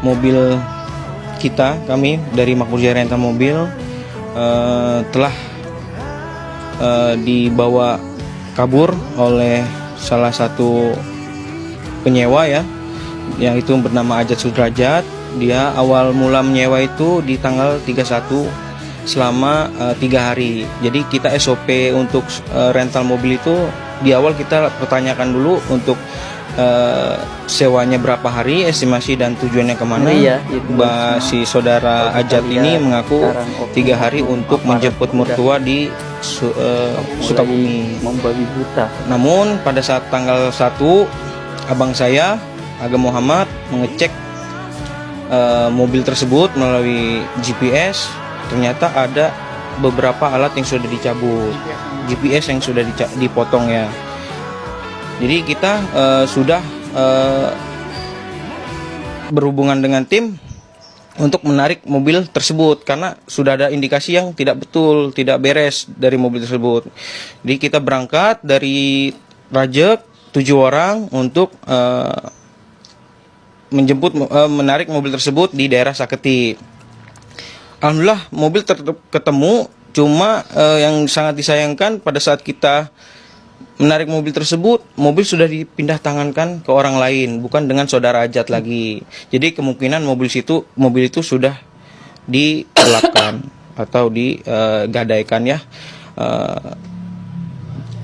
mobil kami dari Makmur Jaya Rental Mobil telah dibawa kabur oleh salah satu penyewa ya, yang itu bernama Ajat Sudrajat. Dia awal mula menyewa itu di tanggal 31 selama 3 hari. Jadi kita SOP untuk rental mobil itu di awal kita pertanyakan dulu untuk sewanya berapa hari, estimasi dan tujuannya kemana. Si saudara Ajat ini mengaku 3 hari untuk menjemput mertua di Sukabumi. Membabi buta. Namun pada saat tanggal 1, abang saya Agam Muhammad mengecek mobil tersebut melalui GPS. Ternyata ada beberapa alat yang sudah dicabut, GPS yang sudah dipotong ya. Jadi kita sudah berhubungan dengan tim untuk menarik mobil tersebut karena sudah ada indikasi yang tidak betul, tidak beres dari mobil tersebut. Jadi kita berangkat dari Rajek 7 orang untuk menarik mobil tersebut di daerah Saketi. Alhamdulillah mobil tetap ketemu, cuma yang sangat disayangkan pada saat kita menarik mobil tersebut, mobil sudah dipindah tangankan ke orang lain, bukan dengan saudara Ajat lagi. Jadi kemungkinan mobil itu sudah digelapkan atau digadaikan ya.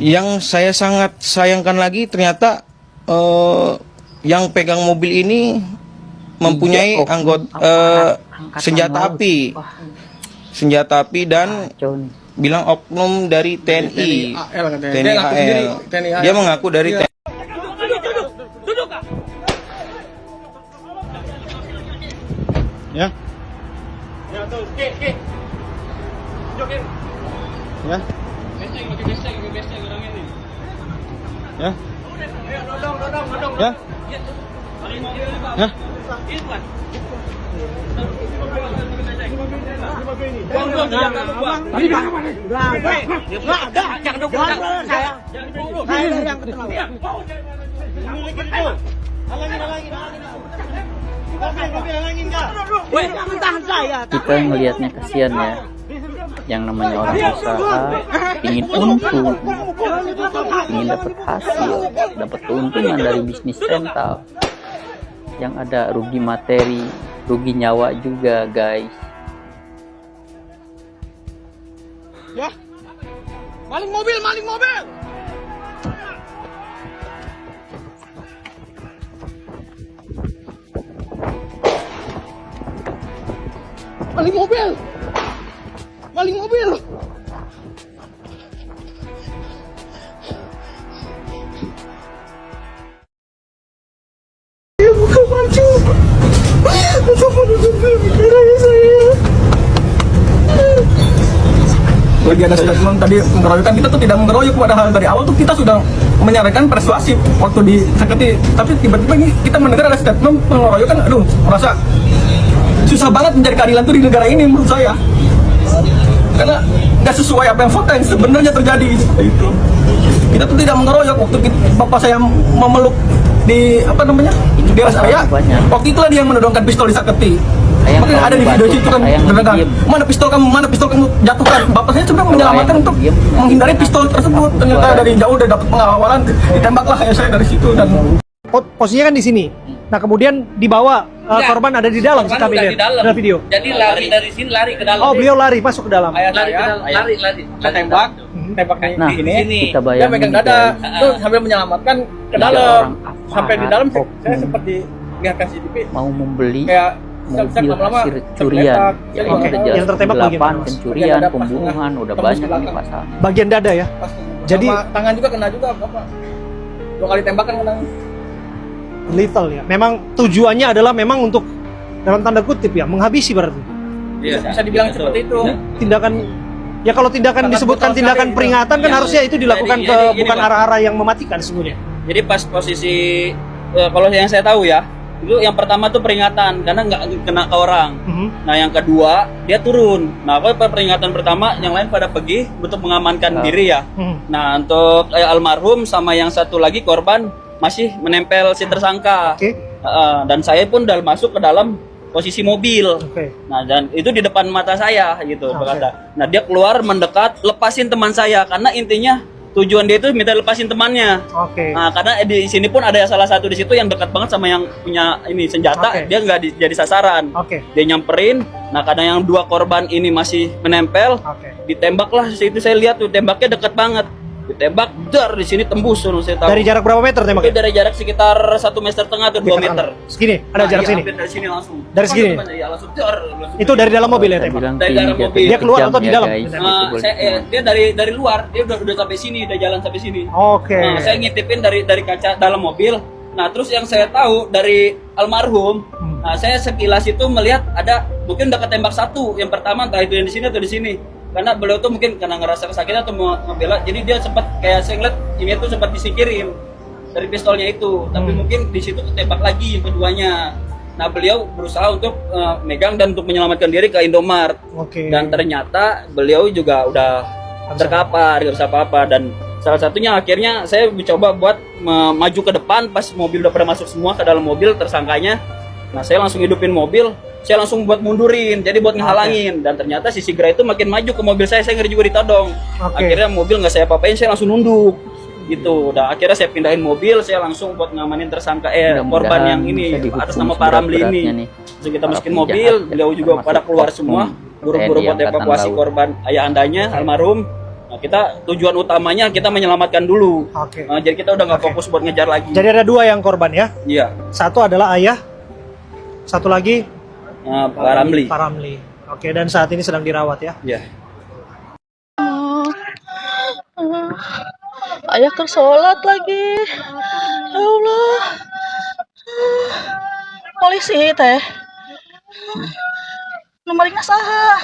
Yang saya sangat sayangkan lagi ternyata yang pegang mobil ini mempunyai senjata api dan bilang oknum dari TNI AL. Dia mengaku dari TNI. Ya. Ya. Ya. Ya. Ya. Kita melihatnya kasihan ya, yang namanya orang usaha ingin untung, ingin dapat hasil, dapat keuntungan dari bisnis rental, yang ada rugi materi, rugi nyawa juga guys. Ya, maling mobil. Maling mobil. Ya, bukan maju. Untuk menutupi pikirannya saya. Lagi ada statement tadi mengeroyokan, kita tuh tidak mengeroyok, padahal dari awal tuh kita sudah menyarankan persuasif waktu di Saketi, tapi tiba-tiba ini kita mendengar ada statement pengeroyokan. Aduh, merasa susah banget mencari keadilan tuh di negara ini menurut saya, karena nggak sesuai apa yang fakta yang sebenarnya terjadi itu. Kita tuh tidak mengeroyok. Waktu bapak saya memeluk di di daerah saya, waktu itulah dia yang menodongkan pistol di Saketi. Makanya ada di video itu kan, mana pistol kamu jatuhkan. Bapak saya coba menyelamatkan untuk menghindari pistol tersebut. Ternyata dari jauh udah dapat pengawalan, ditembaklah ayah saya dari situ. Dan posisinya kan di sini. Nah kemudian dibawa korban ada di dalam, kita lihat dalam video. Jadi lari dari sini, lari ke dalam. Oh, beliau lari masuk ke dalam. ayah Lari. saya tembak Nah, di sini. kita Dia bayangin megang dada, tuh sambil menyelamatkan ke dalam. Sampai di dalam saya seperti lihat CCTV mau membeli kayak mobil hasil curian, Yang tertembak bagian mana, Mas? pencurian, pembunuhan, udah banyak di pasar. Bagian dada ya. Jadi tangan juga kena juga, Bapak. 2 kali tembakan kena. lethal ya. Memang tujuannya adalah memang untuk dalam tanda kutip ya, menghabisi berarti. Iya, bisa dibilang seperti itu. Tindakan ya, kalau tindakan disebutkan tindakan peringatan kan harusnya itu dilakukan ke bukan arah-arah yang mematikan sebenarnya. Jadi pas posisi kalau yang saya tahu ya, itu yang pertama tuh peringatan karena nggak kena ke orang. Nah yang kedua dia turun. Nah kalau peringatan pertama yang lain pada pergi untuk mengamankan diri ya. Nah untuk almarhum sama yang satu lagi korban masih menempel si tersangka. Dan saya pun udah masuk ke dalam posisi mobil. Oke. Nah, dan itu di depan mata saya gitu Oke. berkata. Nah, dia keluar mendekat, lepasin teman saya karena intinya tujuan dia itu minta lepasin temannya. Oke. Nah, karena di sini pun ada salah satu di situ yang dekat banget sama yang punya ini senjata, Oke. dia nggak jadi sasaran. Oke. Dia nyamperin. Nah, kadang yang dua korban ini masih menempel, Oke. ditembaklah. Itu saya lihat tuh tembaknya dekat banget. Ditembak, dar di sini tembus loh saya tahu. Dari jarak berapa meter Itu tembaknya? dari jarak sekitar 1,5 meter atau 2 meter. Segini, ada Nah, jarak iya, sini. hampir dari sini langsung. Dari segini? Iya, langsung dar, langsung. Itu dari dalam mobil ya Saya tembak? bilang Dari sih dalam jatuhnya mobil. Dia keluar kejam atau di ya, dalam? guys. Nah, Itu boleh semua. Dia dari luar, dia udah sampai sini, udah jalan sampai sini. Oke. Nah, saya ngintipin dari kaca dalam mobil. Nah, terus yang saya tahu dari almarhum, nah saya sekilas itu melihat ada mungkin udah ketembak satu. Yang pertama entah itu yang di sini atau di sini. Karena beliau tuh mungkin karena ngerasa kesakitan atau mau ngebela, jadi dia sempat kayak saya ngeliat ini tuh sempat disingkirin dari pistolnya itu. Tapi mungkin di situ ketembak lagi yang keduanya. Nah, beliau berusaha untuk megang dan untuk menyelamatkan diri ke Indomart. Oke. Dan ternyata beliau juga udah terkapar, nggak bisa apa-apa. Dan salah satunya akhirnya saya mencoba buat maju ke depan pas mobil udah pada masuk semua ke dalam mobil tersangkanya. Nah, saya langsung hidupin mobil, saya langsung buat mundurin, jadi buat ngehalangin. Dan ternyata si Sigra itu makin maju ke mobil saya ngeri juga ditodong. Oke. Akhirnya mobil nggak saya apa-apain, saya langsung nunduk gitu. Udah akhirnya saya pindahin mobil, saya langsung buat ngamanin tersangka Mudah-mudahan korban yang ini bisa dihukum atas nama Pak Ramli ini. seberat-beratnya nih. Terus kita Para masukin penjahat mobil, ya, beliau juga termasuk pada keluar oknum semua, buru-buru TNI buat Angkatan evakuasi Laut. korban ayah andanya almarhum. Nah, kita tujuan utamanya kita menyelamatkan dulu. Oke. Jadi kita udah nggak Oke. fokus buat ngejar lagi. Jadi ada dua yang korban ya. Iya, Satu adalah ayah, satu lagi Pak Ramli. Pak Ramli. Oke, dan saat ini sedang dirawat ya. Iya. Ayah tersolat lagi. Ya Allah. Polisi teh. Nomornya saha?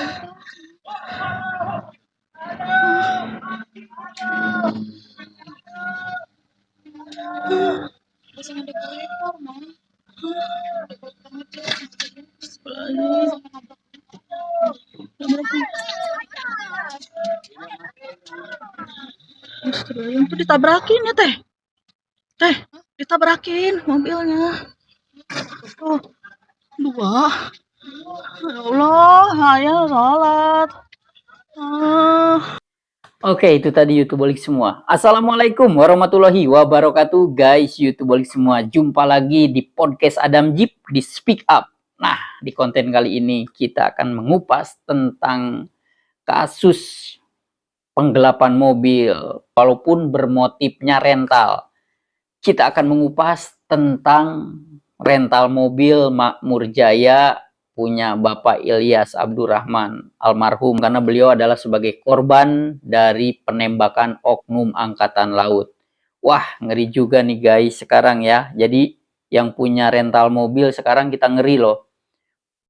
Yang tuh ditabrakin ya teh. Teh, ditabrakin mobilnya. Tuh, dua. Ya Allah, ayah sholat. Oke, itu tadi YouTubeolik semua. Assalamualaikum warahmatullahi wabarakatuh, guys. YouTubeolik semua, jumpa lagi di podcast Adam Jeep di Speak Up. Nah, di konten kali ini kita akan mengupas tentang kasus penggelapan mobil, walaupun bermotifnya rental. Kita akan mengupas tentang rental mobil Makmur Jaya punya Bapak Ilyas Abdurrahman almarhum, karena beliau adalah sebagai korban dari penembakan oknum Angkatan Laut. Wah, ngeri juga nih guys sekarang ya. Jadi yang punya rental mobil sekarang kita ngeri loh.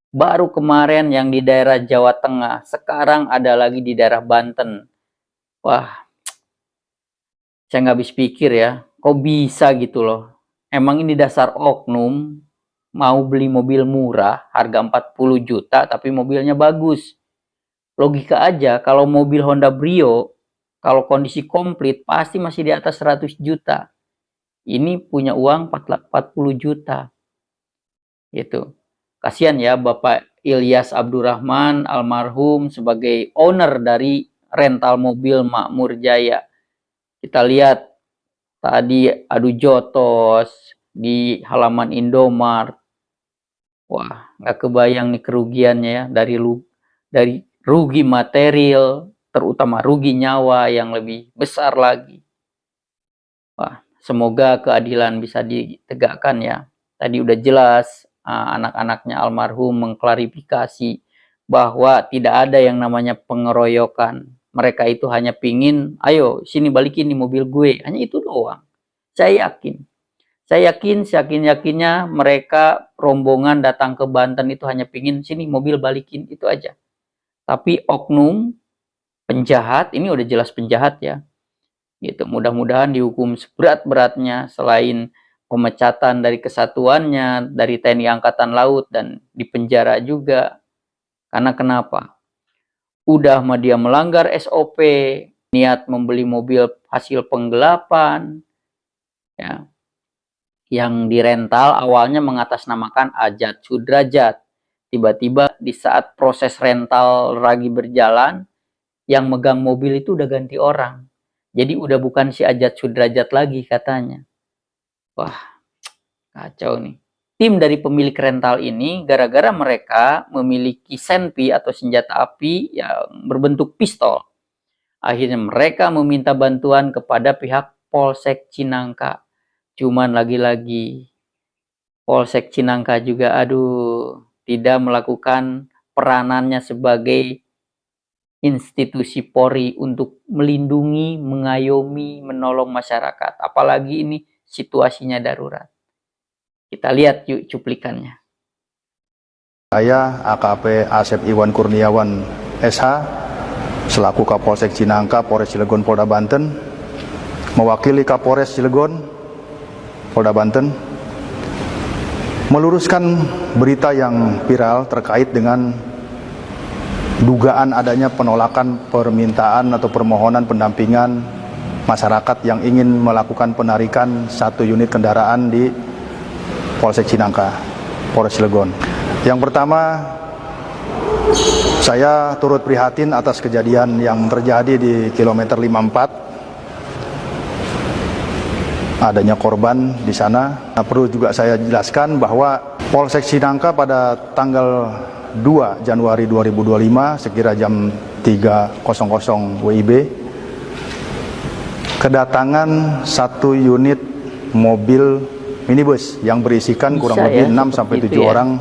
Baru kemarin yang di daerah Jawa Tengah, sekarang ada lagi di daerah Banten. Wah, saya nggak habis pikir ya, kok bisa gitu loh. Emang ini dasar oknum mau beli mobil murah, harga 40 juta, tapi mobilnya bagus. Logika aja, kalau mobil Honda Brio, kalau kondisi komplit, pasti masih di atas 100 juta. Ini punya uang 40 juta. Gitu. Kasihan ya Bapak Ilyas Abdurrahman almarhum sebagai owner dari rental mobil Makmur Jaya. Kita lihat tadi adu jotos di halaman Indomart. Wah, nggak kebayang nih kerugiannya ya, dari rugi material, terutama rugi nyawa yang lebih besar lagi. Wah, semoga keadilan bisa ditegakkan ya. Tadi udah jelas anak-anaknya almarhum mengklarifikasi bahwa tidak ada yang namanya pengeroyokan. Mereka itu hanya pingin, ayo sini balikin nih mobil gue. Hanya itu doang. Saya yakin. Saya yakin, yakin-yakinnya mereka rombongan datang ke Banten itu hanya pingin sini mobil balikin, itu aja. Tapi oknum penjahat, ini udah jelas penjahat ya. Gitu. Mudah-mudahan dihukum seberat-beratnya selain pemecatan dari kesatuannya, dari TNI Angkatan Laut dan dipenjara juga. Karena kenapa? Udah mah dia melanggar SOP, niat membeli mobil hasil penggelapan. Ya. yang dirental awalnya mengatasnamakan Ajat Sudrajat. Tiba-tiba di saat proses rental lagi berjalan, yang megang mobil itu udah ganti orang. Jadi udah bukan si Ajat Sudrajat lagi katanya. Wah, kacau nih. Tim dari pemilik rental ini gara-gara mereka memiliki senpi atau senjata api yang berbentuk pistol. Akhirnya mereka meminta bantuan kepada pihak Polsek Cinangka. Cuman lagi-lagi Polsek Cinangka juga tidak melakukan peranannya sebagai institusi Polri untuk melindungi, mengayomi, menolong masyarakat. Apalagi ini situasinya darurat. Kita lihat yuk cuplikannya. Saya AKP Asep Iwan Kurniawan SH selaku Kapolsek Cinangka Polres Cilegon Polda Banten mewakili Kapolres Cilegon Polda Banten meluruskan berita yang viral terkait dengan dugaan adanya penolakan permintaan atau permohonan pendampingan masyarakat yang ingin melakukan penarikan 1 unit kendaraan di Polsek Cinangka, Polres Cilegon. Yang pertama, saya turut prihatin atas kejadian yang terjadi di kilometer 54. Adanya korban di sana. Nah, perlu juga saya jelaskan bahwa Polsek Cinangka pada tanggal 2 Januari 2025 sekira jam 3.00 WIB kedatangan 1 unit mobil minibus yang berisikan kurang lebih 6-7 orang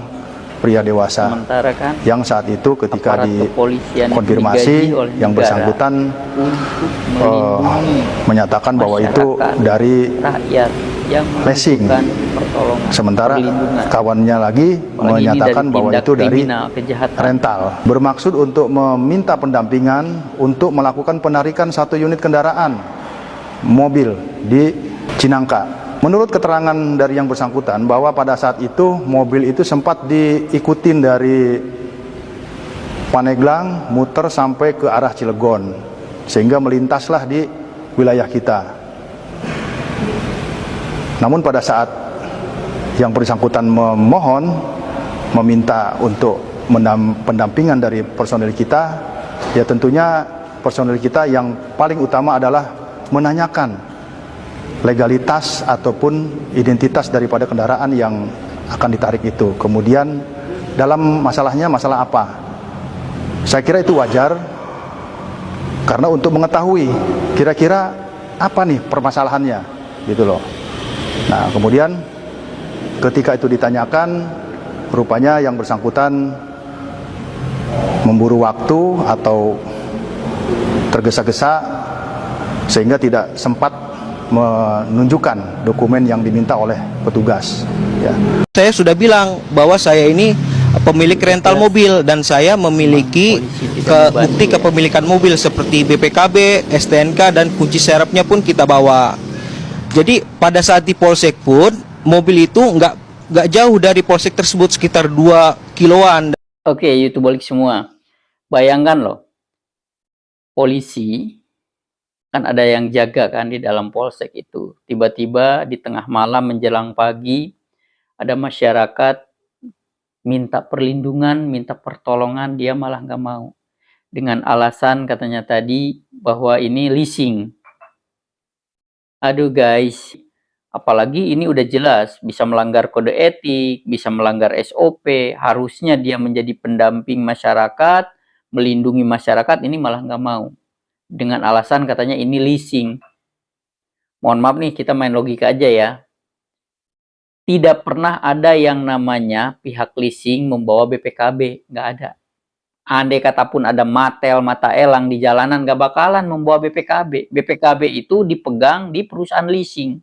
pria dewasa. Sementara kan yang saat itu ketika aparat kepolisian dikonfirmasi digaji oleh yang negara bersangkutan untuk melindungi menyatakan bahwa itu masyarakat, dari rakyat yang leasing. membutuhkan pertolongan, Sementara perlindungan. kawannya lagi Apalagi ini menyatakan dari bahwa tindak itu dari kriminal, kejahatan. rental. Bermaksud untuk meminta pendampingan untuk melakukan penarikan 1 unit kendaraan mobil di Cinangka. Menurut keterangan dari yang bersangkutan bahwa pada saat itu mobil itu sempat diikutin dari Paneglang muter sampai ke arah Cilegon sehingga melintaslah di wilayah kita. Namun pada saat yang bersangkutan meminta untuk pendampingan dari personel kita, ya tentunya personel kita yang paling utama adalah menanyakan legalitas ataupun identitas daripada kendaraan yang akan ditarik itu. Kemudian dalam masalahnya masalah apa? Saya kira itu wajar karena untuk mengetahui kira-kira apa nih permasalahannya gitu loh. Nah, kemudian ketika itu ditanyakan, rupanya yang bersangkutan memburu waktu atau tergesa-gesa sehingga tidak sempat menunjukkan dokumen yang diminta oleh petugas. Ya. Saya sudah bilang bahwa saya ini pemilik rental mobil dan saya memiliki bukti kepemilikan mobil seperti BPKB, STNK dan kunci serepnya pun kita bawa. Jadi pada saat di polsek pun mobil itu nggak jauh dari polsek tersebut sekitar 2 kiloan. Oke, YouTube balik semua. Bayangkan loh, polisi kan ada yang jaga kan di dalam polsek itu. Tiba-tiba di tengah malam menjelang pagi ada masyarakat minta perlindungan, minta pertolongan, dia malah nggak mau. Dengan alasan katanya tadi bahwa ini leasing. Aduh guys, apalagi ini udah jelas bisa melanggar kode etik, bisa melanggar SOP, harusnya dia menjadi pendamping masyarakat, melindungi masyarakat, ini malah nggak mau. Dengan alasan katanya ini leasing. Mohon maaf nih, kita main logika aja ya. Tidak pernah ada yang namanya pihak leasing membawa BPKB, nggak ada. Andai kata pun ada Matel, Mata Elang di jalanan, nggak bakalan membawa BPKB. BPKB itu dipegang di perusahaan leasing.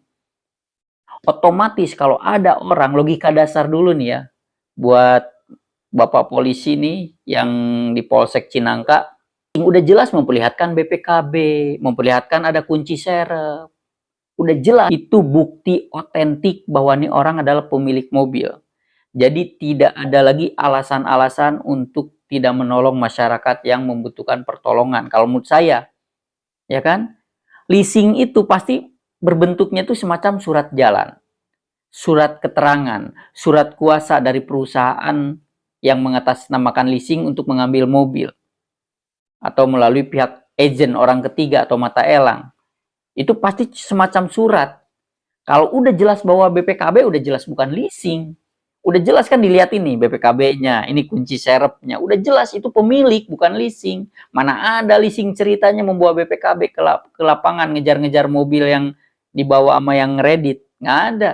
Otomatis kalau ada orang, logika dasar dulu nih ya, buat Bapak polisi nih yang di Polsek Cinangka, udah jelas memperlihatkan BPKB, memperlihatkan ada kunci serep. Udah jelas itu bukti otentik bahwa ini orang adalah pemilik mobil. Jadi tidak ada lagi alasan-alasan untuk tidak menolong masyarakat yang membutuhkan pertolongan. Kalau menurut saya, ya kan? Leasing itu pasti berbentuknya itu semacam surat jalan. surat keterangan, surat kuasa dari perusahaan yang mengatasnamakan leasing untuk mengambil mobil, atau melalui pihak agent orang ketiga atau mata elang, itu pasti semacam surat. Kalau udah jelas bahwa BPKB, udah jelas bukan leasing. Udah jelas kan, dilihat ini BPKB-nya, ini kunci serepnya. Udah jelas itu pemilik, bukan leasing. Mana ada leasing ceritanya membawa BPKB ke lapangan, ngejar-ngejar mobil yang dibawa sama yang Reddit. Nggak ada.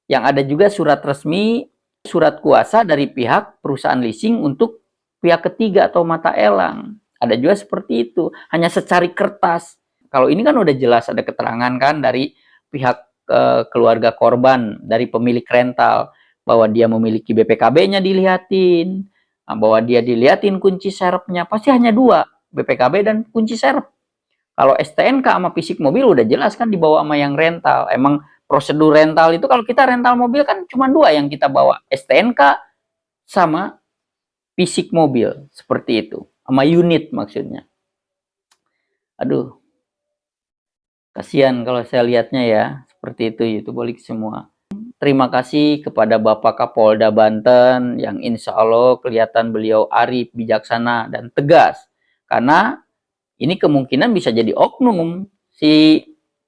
Yang ada juga surat resmi, surat kuasa dari pihak perusahaan leasing untuk pihak ketiga atau mata elang. Ada juga seperti itu. Hanya secari kertas. Kalau ini kan udah jelas ada keterangan kan dari pihak keluarga korban, dari pemilik rental, bahwa dia memiliki BPKB-nya dilihatin, bahwa dia dilihatin kunci serepnya. Pasti hanya dua, BPKB dan kunci serep. Kalau STNK sama fisik mobil udah jelas kan dibawa sama yang rental. Emang prosedur rental itu, kalau kita rental mobil kan cuma dua yang kita bawa, STNK sama fisik mobil, seperti itu, sama unit maksudnya. Aduh, kasihan kalau saya lihatnya ya, seperti itu balik semua. Terima kasih kepada Bapak Kapolda Banten yang insya Allah kelihatan beliau arif, bijaksana, dan tegas. Karena ini kemungkinan bisa jadi oknum si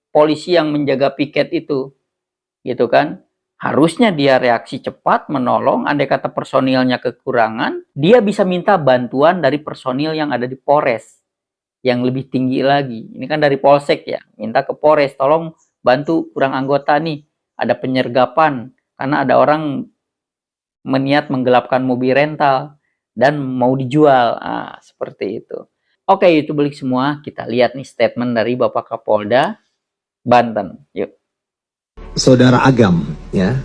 polisi yang menjaga piket itu. Gitu kan. Harusnya dia reaksi cepat, menolong. Andai kata personilnya kekurangan, dia bisa minta bantuan dari personil yang ada di Polres. Yang lebih tinggi lagi. Ini kan dari Polsek ya. Minta ke Polres, tolong bantu kurang anggota nih. Ada penyergapan, karena ada orang meniat menggelapkan mobil rental dan mau dijual. Seperti itu. Oke, itu balik semua. Kita lihat nih statement dari Bapak Kapolda Banten. Yuk. Saudara Agam, ya,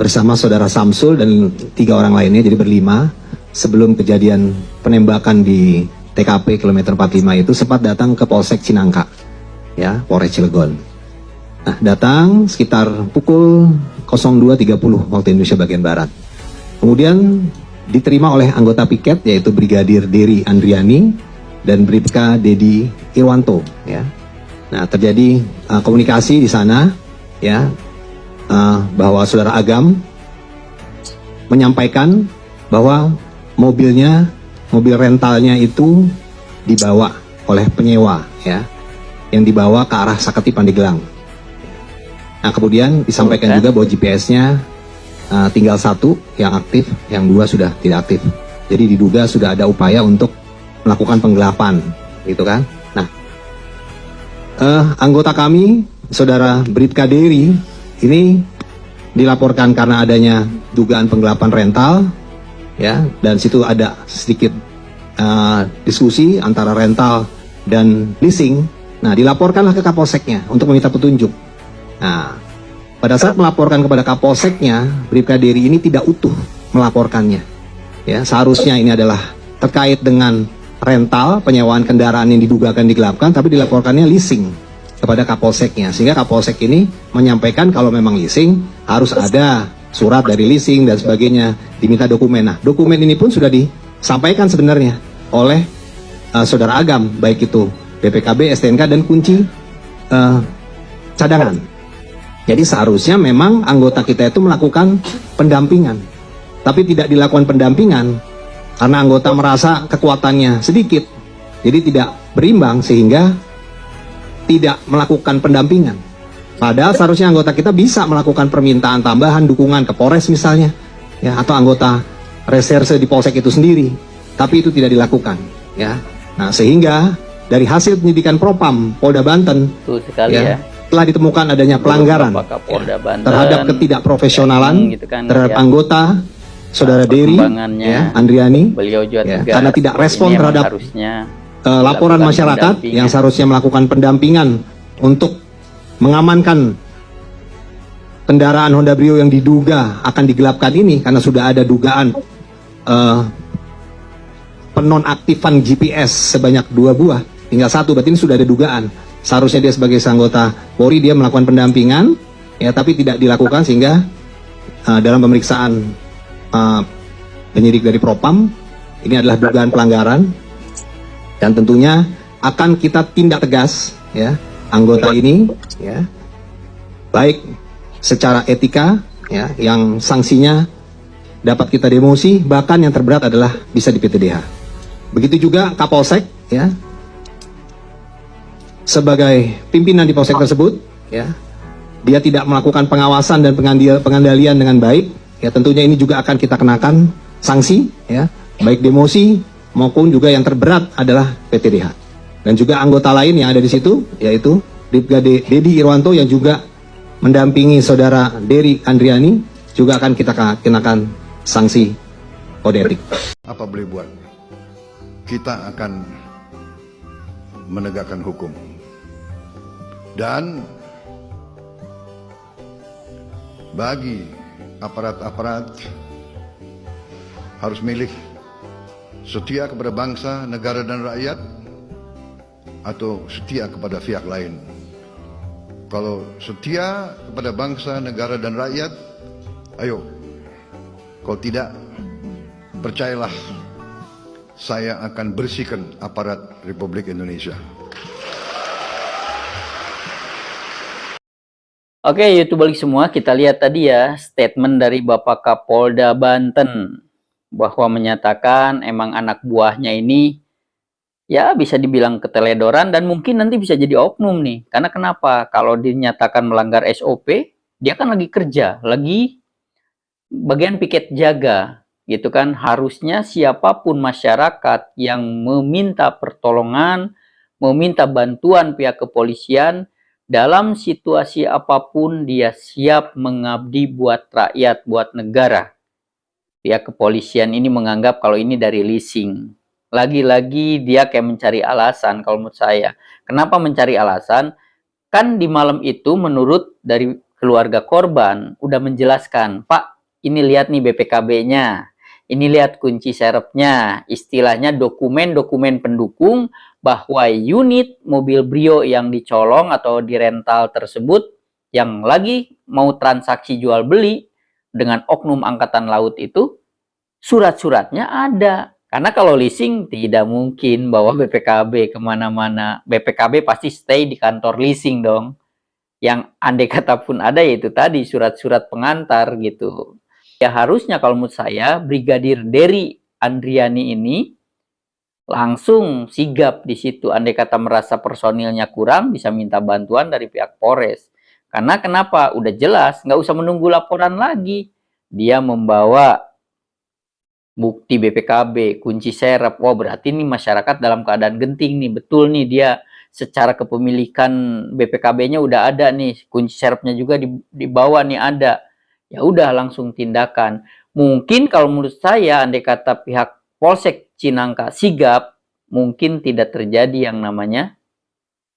bersama Saudara Samsul dan 3 orang lainnya, jadi berlima, sebelum kejadian penembakan di TKP kilometer 45 itu sempat datang ke Polsek Cinangka, ya, Polres Cilegon. Nah, datang sekitar pukul 02.30 waktu Indonesia bagian Barat. Kemudian diterima oleh anggota piket, yaitu Brigadir Dery Andriani dan Bribka Dedi Irwanto. Ya. Nah, terjadi komunikasi di sana, ya, bahwa Saudara Agam menyampaikan bahwa mobil rentalnya itu dibawa oleh penyewa, ya, yang dibawa ke arah Saketi Pandeglang. Nah, kemudian disampaikan juga bahwa GPS-nya tinggal 1 yang aktif, yang 2 sudah tidak aktif. Jadi diduga sudah ada upaya untuk melakukan penggelapan, gitu kan? Nah, anggota kami, Saudara Bribka Dery, ini dilaporkan karena adanya dugaan penggelapan rental, ya, dan situ ada sedikit diskusi antara rental dan leasing. Nah, dilaporkanlah ke Kapolseknya untuk meminta petunjuk. Nah, pada saat melaporkan kepada Kapolseknya, Bribka Dery ini tidak utuh melaporkannya. Ya, seharusnya ini adalah terkait dengan rental, penyewaan kendaraan yang diduga akan digelapkan, tapi dilaporkannya leasing kepada Kapolseknya. Sehingga Kapolsek ini menyampaikan kalau memang leasing, harus ada surat dari leasing dan sebagainya, diminta dokumen. Nah, dokumen ini pun sudah disampaikan sebenarnya oleh Saudara Agam, baik itu BPKB, STNK, dan kunci cadangan. Jadi seharusnya memang anggota kita itu melakukan pendampingan. Tapi tidak dilakukan pendampingan karena anggota merasa kekuatannya sedikit. Jadi tidak berimbang sehingga tidak melakukan pendampingan. Padahal seharusnya anggota kita bisa melakukan permintaan tambahan dukungan ke Polres misalnya, ya, atau anggota reserse di Polsek itu sendiri. Tapi itu tidak dilakukan, ya. Nah, sehingga dari hasil penyidikan Propam Polda Banten, Betul sekali, ya, telah ditemukan adanya pelanggaran terhadap ketidakprofesionalan gitu kan, terhadap anggota Saudara Dery, ya, Andriani, beliau juga ya, karena tidak respon terhadap laporan masyarakat yang seharusnya melakukan pendampingan untuk mengamankan kendaraan Honda Brio yang diduga akan digelapkan ini, karena sudah ada dugaan penonaktifan GPS sebanyak 2 buah, tinggal 1, berarti ini sudah ada dugaan. Seharusnya dia sebagai anggota Polri dia melakukan pendampingan, ya, tapi tidak dilakukan sehingga dalam pemeriksaan penyidik dari Propam ini adalah dugaan pelanggaran dan tentunya akan kita tindak tegas, ya, anggota ini, ya, baik secara etika ya, yang sanksinya dapat kita demosi, bahkan yang terberat adalah bisa di PTDH. Begitu juga Kapolsek, ya, sebagai pimpinan di Polsek tersebut, ya, dia tidak melakukan pengawasan dan pengandalian dengan baik, ya, tentunya ini juga akan kita kenakan sanksi, ya, baik demosi maupun juga yang terberat adalah PTDH. Dan juga anggota lain yang ada di situ, yaitu Brigade Dedi Irwanto yang juga mendampingi saudara Dery Andriani, juga akan kita kenakan sanksi kode etik. Apa boleh buat? Kita akan menegakkan hukum. Dan bagi aparat-aparat harus milih setia kepada bangsa, negara dan rakyat atau setia kepada pihak lain. Kalau setia kepada bangsa, negara dan rakyat, ayo. Kalau tidak, percayalah, saya akan bersihkan aparat Republik Indonesia. Oke, YouTube balik semua, kita lihat tadi ya statement dari Bapak Kapolda Banten bahwa menyatakan emang anak buahnya ini ya bisa dibilang keteledoran dan mungkin nanti bisa jadi oknum nih. Karena kenapa? Kalau dinyatakan melanggar SOP, dia kan lagi kerja, lagi bagian piket jaga gitu kan. Harusnya siapapun masyarakat yang meminta pertolongan, meminta bantuan pihak kepolisian, dalam situasi apapun dia siap mengabdi buat rakyat, buat negara. Pihak kepolisian ini menganggap kalau ini dari leasing. Lagi-lagi dia kayak mencari alasan kalau menurut saya. Kenapa mencari alasan? Kan di malam itu menurut dari keluarga korban udah menjelaskan, Pak, ini lihat nih BPKB-nya. Ini lihat kunci serepnya, istilahnya dokumen-dokumen pendukung bahwa unit mobil Brio yang dicolong atau dirental tersebut yang lagi mau transaksi jual beli dengan oknum angkatan laut itu surat-suratnya ada. Karena kalau leasing tidak mungkin bawa BPKB kemana-mana. BPKB pasti stay di kantor leasing dong. Yang andai kata pun ada yaitu tadi surat-surat pengantar gitu. Ya harusnya kalau menurut saya Brigadir Dery Andriani ini langsung sigap di situ. Andai kata merasa personilnya kurang bisa minta bantuan dari pihak Polres. Karena kenapa? Udah jelas nggak usah menunggu laporan lagi. Dia membawa bukti BPKB, kunci serep. Wah berarti nih masyarakat dalam keadaan genting nih. Betul nih dia secara kepemilikan BPKB-nya udah ada nih. Kunci serepnya juga dibawa nih ada. Ya udah langsung tindakan. Mungkin kalau menurut saya andai kata pihak Polsek Cinangka sigap, mungkin tidak terjadi yang namanya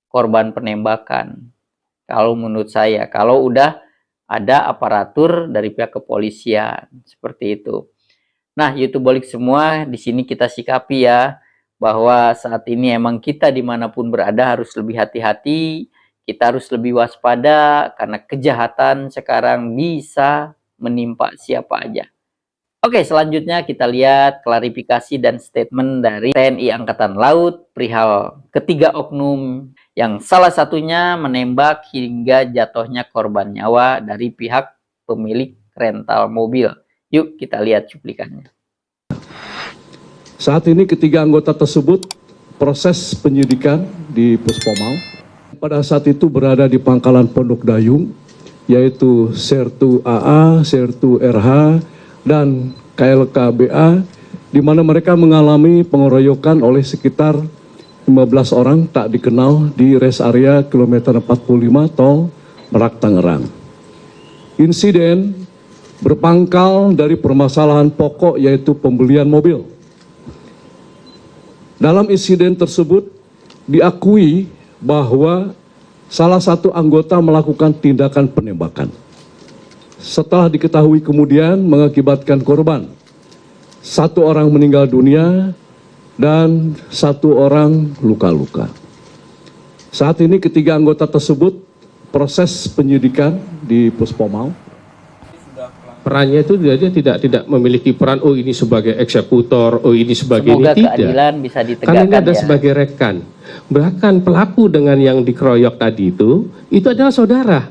korban penembakan. Kalau menurut saya, kalau udah ada aparatur dari pihak kepolisian seperti itu. Nah, YouTube balik semua, di sini kita sikapi ya bahwa saat ini emang kita dimanapun berada harus lebih hati-hati. Kita harus lebih waspada karena kejahatan sekarang bisa menimpa siapa aja. Oke, selanjutnya kita lihat klarifikasi dan statement dari TNI Angkatan Laut perihal ketiga oknum yang salah satunya menembak hingga jatuhnya korban nyawa dari pihak pemilik rental mobil. Yuk kita lihat cuplikannya. Saat ini ketiga anggota tersebut proses penyidikan di Puspomau. Pada saat itu berada di pangkalan Pondok Dayung, yaitu Sertu AA, Sertu RH, dan KLKBA, di mana mereka mengalami pengeroyokan oleh sekitar 15 orang tak dikenal di rest area kilometer 45 tol Merak Tangerang. Insiden berpangkal dari permasalahan pokok yaitu pembelian mobil. Dalam insiden tersebut diakui bahwa salah satu anggota melakukan tindakan penembakan. Setelah diketahui kemudian mengakibatkan korban. 1 orang meninggal dunia dan 1 orang luka-luka. Saat ini ketiga anggota tersebut proses penyidikan di Puspomau. Perannya itu dia tidak memiliki peran, oh ini sebagai eksekutor, oh ini sebagai Semoga ini, tidak. keadilan bisa ditegakkan. Karena ini ada ya. sebagai rekan. Bahkan pelaku dengan yang dikeroyok tadi itu adalah saudara.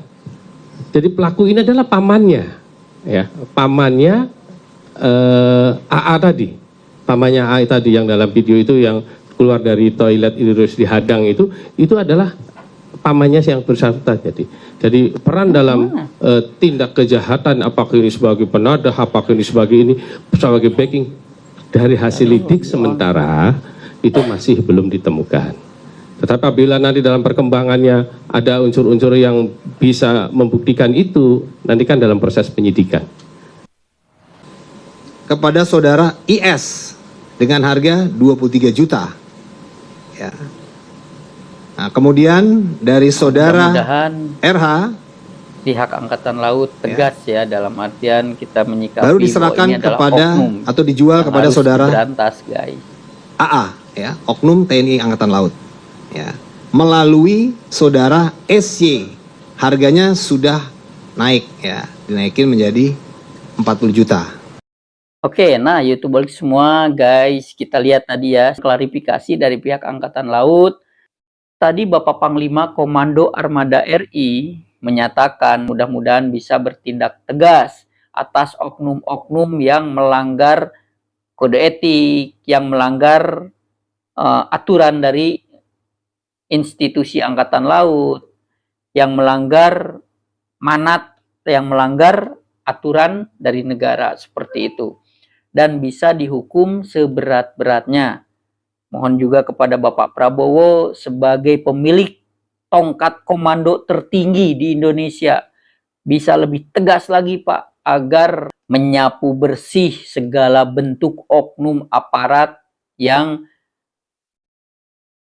Jadi pelaku ini adalah pamannya. ya, pamannya AA tadi, pamannya AA tadi yang dalam video itu yang keluar dari toilet itu terus dihadang itu adalah pamannya yang bersangkutan. Jadi peran dalam tindak kejahatan, apakah ini sebagai penadah, apakah ini sebagai backing, dari hasil lidik sementara itu masih belum ditemukan. Tetapi apabila nanti dalam perkembangannya ada unsur-unsur yang bisa membuktikan itu, nanti kan dalam proses penyidikan. Kepada saudara IS dengan harga 23 juta. Ya. Nah, kemudian dari saudara Mudah-mudahan RH pihak Angkatan Laut tegas ya dalam artian kita menyikapi baru bahwa diserahkan ini adalah kepada oknum atau dijual yang kepada harus saudara diberantas, guys. AA, ya, oknum TNI Angkatan Laut, ya, melalui saudara SY. Harganya sudah naik, ya, dinaikin menjadi 40 juta. Oke, nah YouTube balik semua, guys. Kita lihat tadi ya klarifikasi dari pihak Angkatan Laut. Tadi Bapak Panglima Komando Armada RI menyatakan mudah-mudahan bisa bertindak tegas atas oknum-oknum yang melanggar kode etik, yang melanggar aturan dari institusi Angkatan Laut, yang melanggar manat, yang melanggar aturan dari negara seperti itu, dan bisa dihukum seberat-beratnya. Mohon juga kepada Bapak Prabowo sebagai pemilik tongkat komando tertinggi di Indonesia bisa lebih tegas lagi, Pak, agar menyapu bersih segala bentuk oknum aparat yang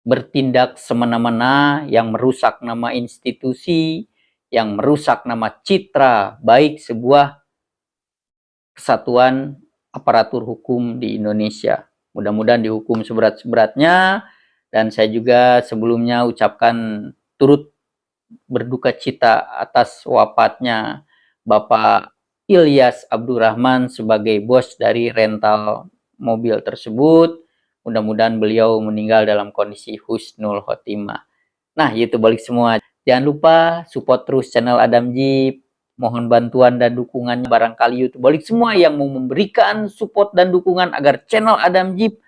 bertindak semena-mena, yang merusak nama institusi, yang merusak nama citra baik sebuah kesatuan aparatur hukum di Indonesia. Mudah-mudahan dihukum seberat-beratnya, dan saya juga sebelumnya ucapkan turut berduka cita atas wafatnya Bapak Ilyas Abdurrahman sebagai bos dari rental mobil tersebut. Mudah-mudahan beliau meninggal dalam kondisi husnul khotimah. Nah, itu balik semua. Jangan lupa support terus channel Adam Jeep. Mohon bantuan dan dukungannya, barangkali YouTube balik semua yang mau memberikan support dan dukungan agar channel Adam Jeep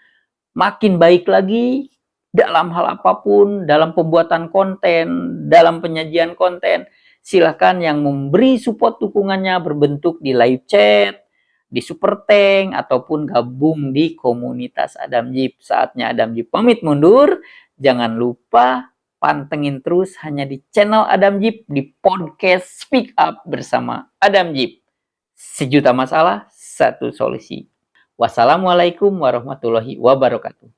makin baik lagi dalam hal apapun, dalam pembuatan konten, dalam penyajian konten. Silahkan yang memberi support dukungannya berbentuk di live chat, di super thank, ataupun gabung di komunitas Adam Jeep. Saatnya Adam Jeep pamit mundur. Jangan lupa pantengin terus hanya di channel Adam Jeep, di podcast Speak Up bersama Adam Jeep. Sejuta masalah, satu solusi. Wassalamualaikum warahmatullahi wabarakatuh.